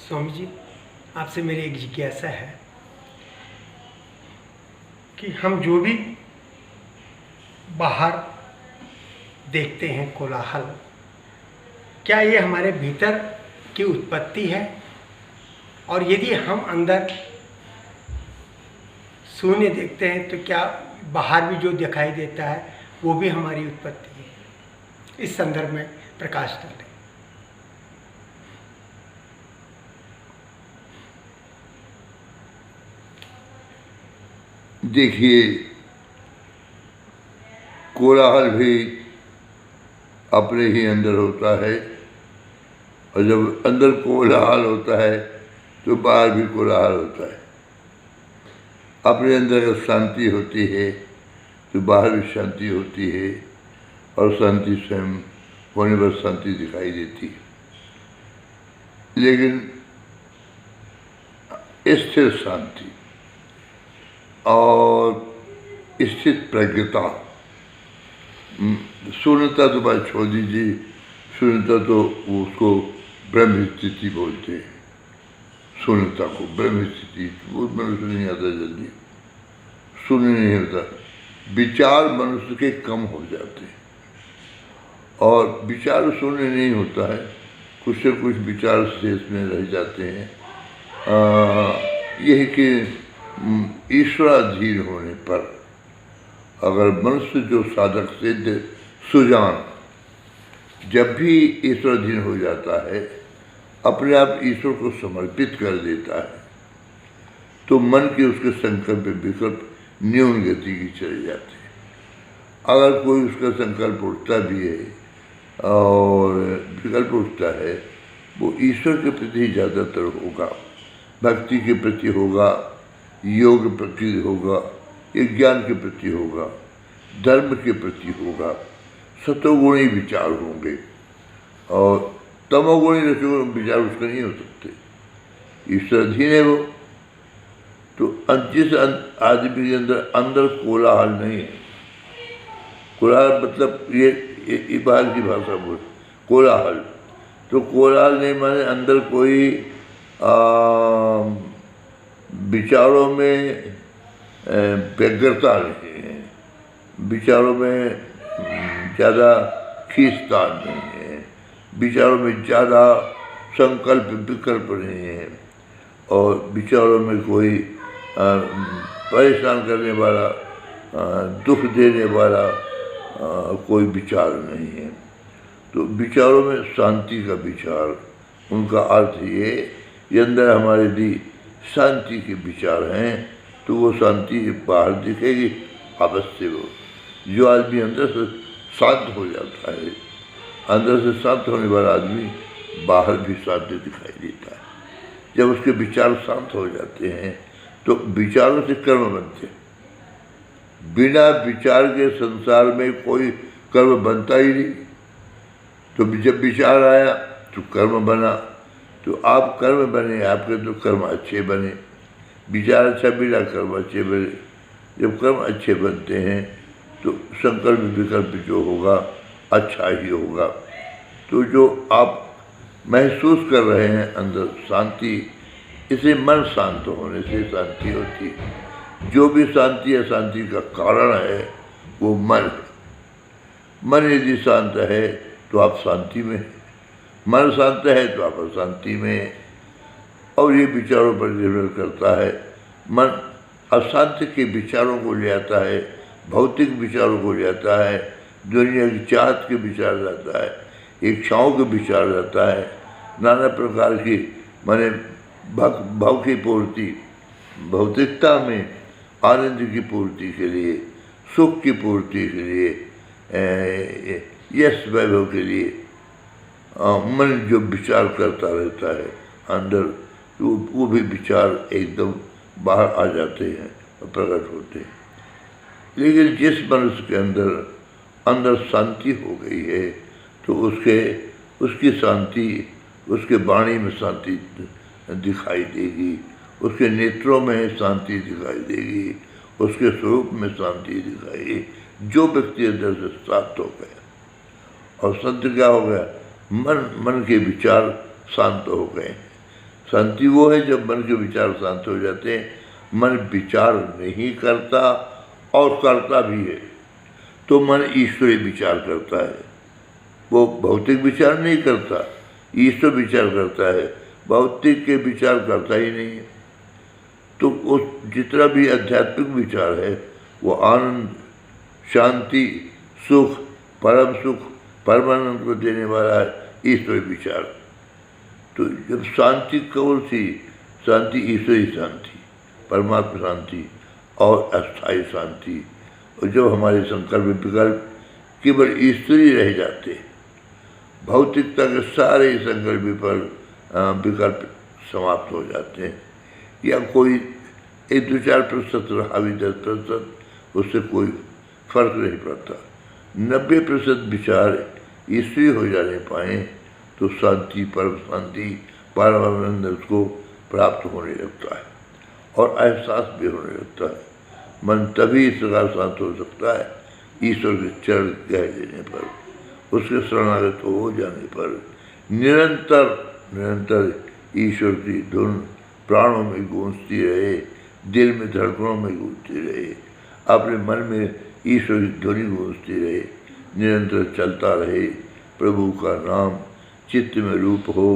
स्वामी जी, आपसे मेरी एक जिज्ञासा है कि हम जो भी बाहर देखते हैं कोलाहल, क्या ये हमारे भीतर की उत्पत्ति है? और यदि हम अंदर शून्य देखते हैं तो क्या बाहर भी जो दिखाई देता है वो भी हमारी उत्पत्ति है? इस संदर्भ में प्रकाश डालें। देखिए, कोलाहल भी अपने ही अंदर होता है, और जब अंदर कोलाहल होता है तो बाहर भी कोलाहल होता है। अपने अंदर जब शांति होती है तो बाहर भी शांति होती है, और शांति स्वयं होने पर शांति दिखाई देती है। लेकिन स्थिर शांति और स्थित प्रज्ञता, शून्यता तो बात छोड़ दीजिए, शून्यता तो उसको ब्रह्म स्थिति बोलते हैं। शून्यता को ब्रह्म स्थिति वो मनुष्य नहीं आता, जल्दी शून्य नहीं होता। विचार मनुष्य के कम हो जाते हैं, और विचार शून्य नहीं होता है, कुछ से कुछ विचार शेष में रह जाते हैं। यह कि ईश्वराधीन होने पर अगर मनुष्य जो साधक सिद्ध सुजान जब भी ईश्वराधीन हो जाता है, अपने आप ईश्वर को समर्पित कर देता है, तो मन के उसके संकल्प विकल्प न्यून गति की चले जाते हैं। अगर कोई उसका संकल्प उठता भी है और विकल्प उठता है, वो ईश्वर के प्रति ज़्यादातर होगा, भक्ति के प्रति होगा, योग के प्रति होगा, एक ज्ञान के प्रति होगा, धर्म के प्रति होगा। सतोगुणी विचार होंगे, और तमोगुणी रजोगुणी विचार उसका नहीं हो सकते। ईश्वराधीन है वो, तो जिस आदमी के अंदर कोलाहल नहीं है, कोलाहल मतलब ये बाहर की भाषा बोल, कोलाहल तो कोलाहल नहीं माने अंदर कोई विचारों में व्यग्रता नहीं है, विचारों में ज़्यादा खींचतान नहीं है, विचारों में ज़्यादा संकल्प विकल्प नहीं है, और विचारों में कोई परेशान करने वाला, दुख देने वाला कोई विचार नहीं है। तो विचारों में शांति का विचार, उनका अर्थ ये अंदर हमारे लिए शांति के विचार हैं, तो वो शांति बाहर दिखेगी अवश्य। वो जो आदमी अंदर से शांत हो जाता है, अंदर से शांत होने वाला आदमी बाहर भी शांति दिखाई देता है। जब उसके विचार शांत हो जाते हैं तो विचारों से कर्म बनते हैं। बिना विचार के संसार में कोई कर्म बनता ही नहीं। तो जब विचार आया तो कर्म बना, तो आप कर्म बने, आपके तो कर्म अच्छे बने। विचार अच्छा बिना कर्म अच्छे बने। जब कर्म अच्छे बनते हैं तो संकल्प विकल्प जो होगा अच्छा ही होगा। तो जो आप महसूस कर रहे हैं अंदर शांति, इसे मन शांत होने से शांति होती है। जो भी शांति अशांति का कारण है वो मन है। मन यदि शांत है तो आप शांति में हैं, मन शांत है तो आप अशांति में हैं। और ये विचारों पर निर्भर करता है। मन अशांति के विचारों को ले आता है, भौतिक विचारों को ले आता है, दुनिया की चाहत के विचार लाता है, इच्छाओं के विचार लाता है, नाना प्रकार की माने भाव की पूर्ति, भौतिकता में आनंद की पूर्ति के लिए, सुख की पूर्ति के लिए, यश वैभव के लिए मन जो विचार करता रहता है अंदर, तो वो भी विचार एकदम बाहर आ जाते हैं और प्रकट होते हैं। लेकिन जिस मनुष्य के अंदर शांति हो गई है, तो उसकी शांति, उसके वाणी में शांति दिखाई देगी, उसके नेत्रों में शांति दिखाई देगी, उसके स्वरूप में शांति दिखाई। जो व्यक्ति अंदर से शांत हो गया, और शांत क्या हो गया, मन के विचार शांत हो गए। शांति वो है जब मन के विचार शांत हो जाते हैं। मन विचार नहीं करता और करता भी है तो मन ईश्वरीय विचार करता है। वो भौतिक विचार नहीं करता, ईश्वर विचार करता है, भौतिक के विचार करता ही नहीं है। तो उस जितना भी आध्यात्मिक विचार है वो आनंद, शांति, सुख, परमानंद को देने वाला है ईश्वरीय विचार। तो जब शांति कौन सी शांति? ईश्वरीय शांति, परमात्मा शांति और अस्थायी शांति। और जब हमारे संकल्प विकल्प केवल ईश्वरीय रह जाते हैं, भौतिकता के सारे संकल्प विकल्प समाप्त हो जाते हैं, या कोई 1-2-4% रहा भी 10%, उससे कोई फर्क नहीं पड़ता। 90% विचार ईश्वरीय हो जाने पाए तो शांति, परम शांति, परमानंद उसको प्राप्त होने लगता है और एहसास भी होने लगता है। मन तभी इस प्रकार शांत हो सकता है ईश्वर के चरण कह देने पर, उसके शरणागत हो जाने पर। निरंतर ईश्वर की धुन प्राणों में गूंजती रहे, दिल में धड़कनों में गूंजती रहे, अपने मन में ईश्वर की ध्वनि गूंजती रहे, निरंतर चलता रहे। प्रभु का नाम चित्त में रूप हो,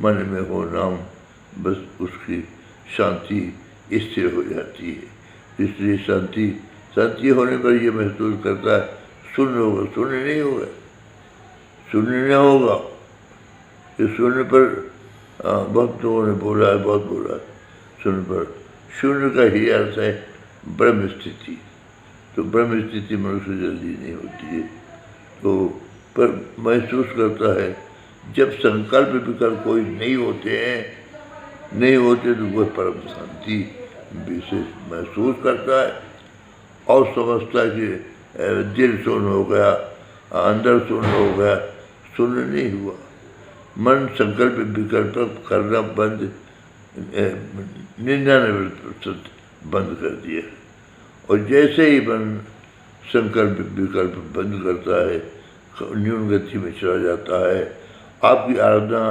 मन में हो नाम, बस उसकी शांति स्थिर हो जाती है। इसलिए शांति होने पर यह महसूस करता है शून्य होगा, शून्य नहीं होगा, शून्य नहीं होगा। इस शून्य पर बहुत लोगों ने बोला है, बहुत बोला है शून्य पर। शून्य का ही अर्थ है ब्रह्म स्थिति। तो ब्रह्म स्थिति मनुष्य जल्दी नहीं होती है, तो पर महसूस करता है जब संकल्प विकल्प कोई नहीं होते तो वह परम शांति विशेष महसूस करता है और समझता है कि दिल शून्य हो गया, अंदर शून्य हो गया। शून्य नहीं हुआ, मन संकल्प विकल्प करना बंद 99% बंद कर दिया। और जैसे ही मन संकल्प विकल्प बंद करता है, न्यून गति में चला जाता है, आपकी आराधना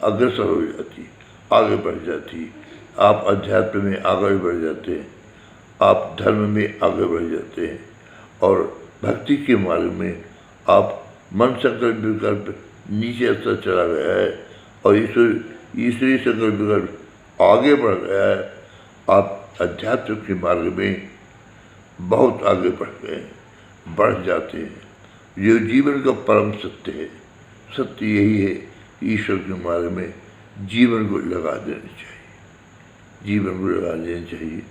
अग्रसर हो जाती, आगे बढ़ जाती, आप अध्यात्म में आगे बढ़ जाते हैं, आप धर्म में आगे बढ़ जाते हैं और भक्ति के मार्ग में आप मन संकल्प विकल्प नीचे स्तर चला गया है और ईश्वरीय संकल्प विकल्प आगे बढ़ गया है। आप अध्यात्म के मार्ग में बहुत आगे बढ़ गए, बढ़ जाते हैं। ये जीवन का परम सत्य है। सत्य यही है, ईश्वर के मार्ग में जीवन को लगा देना चाहिए, जीवन को लगा देना चाहिए।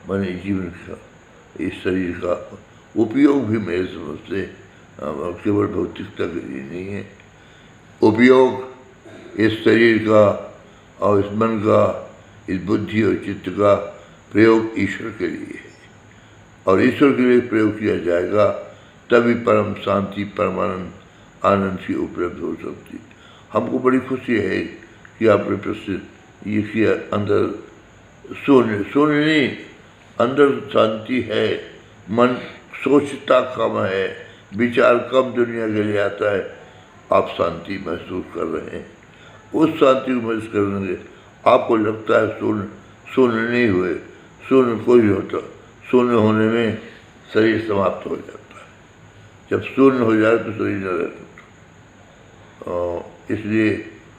माने जीवन का, इस शरीर का उपयोग भी मेरे समझ से केवल भौतिकता के लिए नहीं है। उपयोग इस शरीर का और इस मन का, इस बुद्धि और चित्त का प्रयोग ईश्वर के लिए है और ईश्वर के लिए प्रयोग किया जाएगा तभी परम शांति, परमानंद, आनंद की उपलब्ध हो सकती। हमको बड़ी खुशी है कि आपने प्रश्न ये किया। अंदर शून्य नहीं, अंदर शांति है, मन सोचता कम है, विचार कम दुनिया के लिए आता है, आप शांति महसूस कर रहे हैं। उस शांति को महसूस करने से आपको लगता है शून्य नहीं हुए, शून्य कोई होता, शून्य होने में शरीर समाप्त हो जाता है। जब शून्य हो जाए तो शरीर न रहता। इसलिए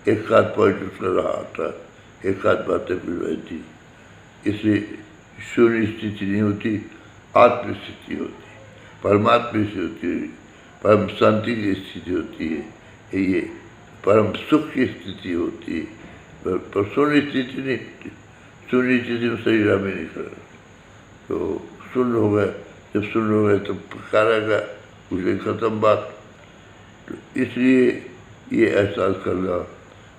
एक आध पॉइंट उसका रहा आता है, एक आध बातें भी रहती, इसलिए शून्य स्थिति नहीं होती, आत्म स्थिति होती, परमात्मा से होती है, परम शांति की स्थिति होती है, ये परम सुख की स्थिति होती है। पर शून्य स्थिति नहीं होती, शून्य स्थिति में शरीर हमें नहीं कर। तो शून्य हो गए, जब शून्य हो गए तो पुकारेगा, उसकी खत्म बात। तो इसलिए ये एहसास करना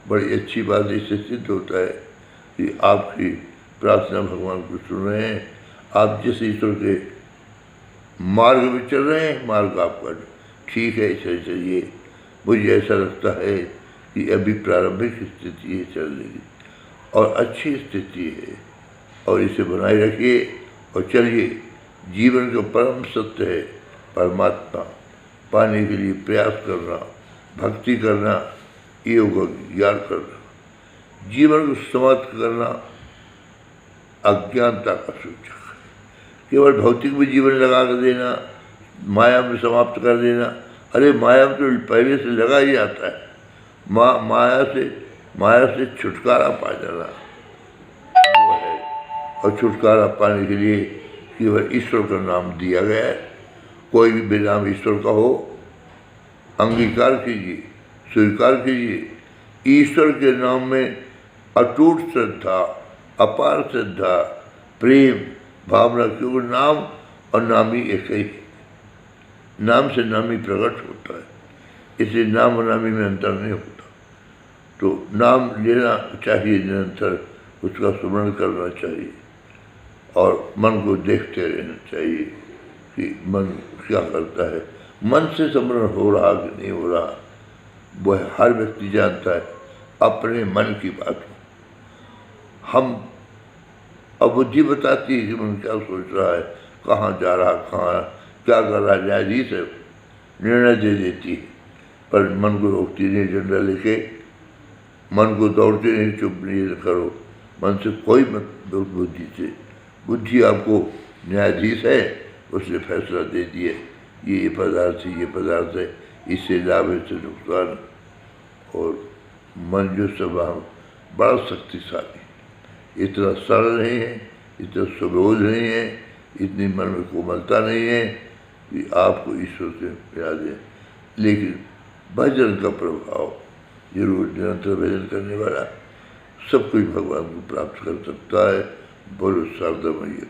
बड़ी अच्छी बात। इससे सिद्ध होता है कि आपकी प्रार्थना भगवान को सुन रहे हैं, आप जिस ईश्वर के मार्ग में चल रहे हैं, मार्ग आपका ठीक है, चलिए। मुझे ऐसा लगता है कि अभी प्रारंभिक स्थिति है चलने की और अच्छी स्थिति है और इसे बनाए रखिए और चलिए। जीवन का परम सत्य है परमात्मा पाने के लिए प्रयास करना, भक्ति करना, योग ज्ञान करना। जीवन को समाप्त करना अज्ञानता का सूचक है। केवल भौतिक में जीवन लगा कर देना, माया में समाप्त कर देना, अरे माया में तो पहले से लगा ही आता है। माया से छुटकारा पा जाना वो है, और छुटकारा पाने के लिए केवल ईश्वर का नाम दिया गया है। कोई भी नाम ईश्वर का हो, अंगीकार कीजिए, स्वीकार कीजिए। ईश्वर के नाम में अटूट श्रद्धा, अपार श्रद्धा, प्रेम भावना, क्योंकि नाम और नामी एक ही है। नाम से नामी प्रकट होता है, इसलिए नाम और नामी में अंतर नहीं होता। तो नाम लेना चाहिए निरंतर, उसका स्मरण करना चाहिए और मन को देखते रहना चाहिए कि मन क्या करता है। मन से स्मरण हो रहा कि नहीं हो रहा, वह हर व्यक्ति जानता है अपने मन की बात को। हम अबुद्धि बताती है कि मन क्या सोच रहा है, कहाँ जा रहा, कहाँ क्या कर रहा है। न्यायाधीश है, निर्णय दे देती है, पर मन को रोकती नहीं। डंडा लेके मन को दौड़ते नहीं, चुप नहीं करो, मन से कोई मत बुद्धि से। बुद्धि आपको न्यायाधीश है, उसने फैसला दे दिया ये पदार्थ है, ये पदार्थ है, इससे लाभ है, इससे नुकसान। और मन जो स्वभाव बड़ा शक्तिशाली, इतना सरल नहीं है, इतना सुबोध नहीं है, इतनी मन में कोमलता नहीं है कि आपको ईश्वर से मिला दे। लेकिन भजन का प्रभाव जरूर, निरंतर भजन करने वाला सब कुछ भगवान को प्राप्त कर सकता है। बोलो शारदा मैया।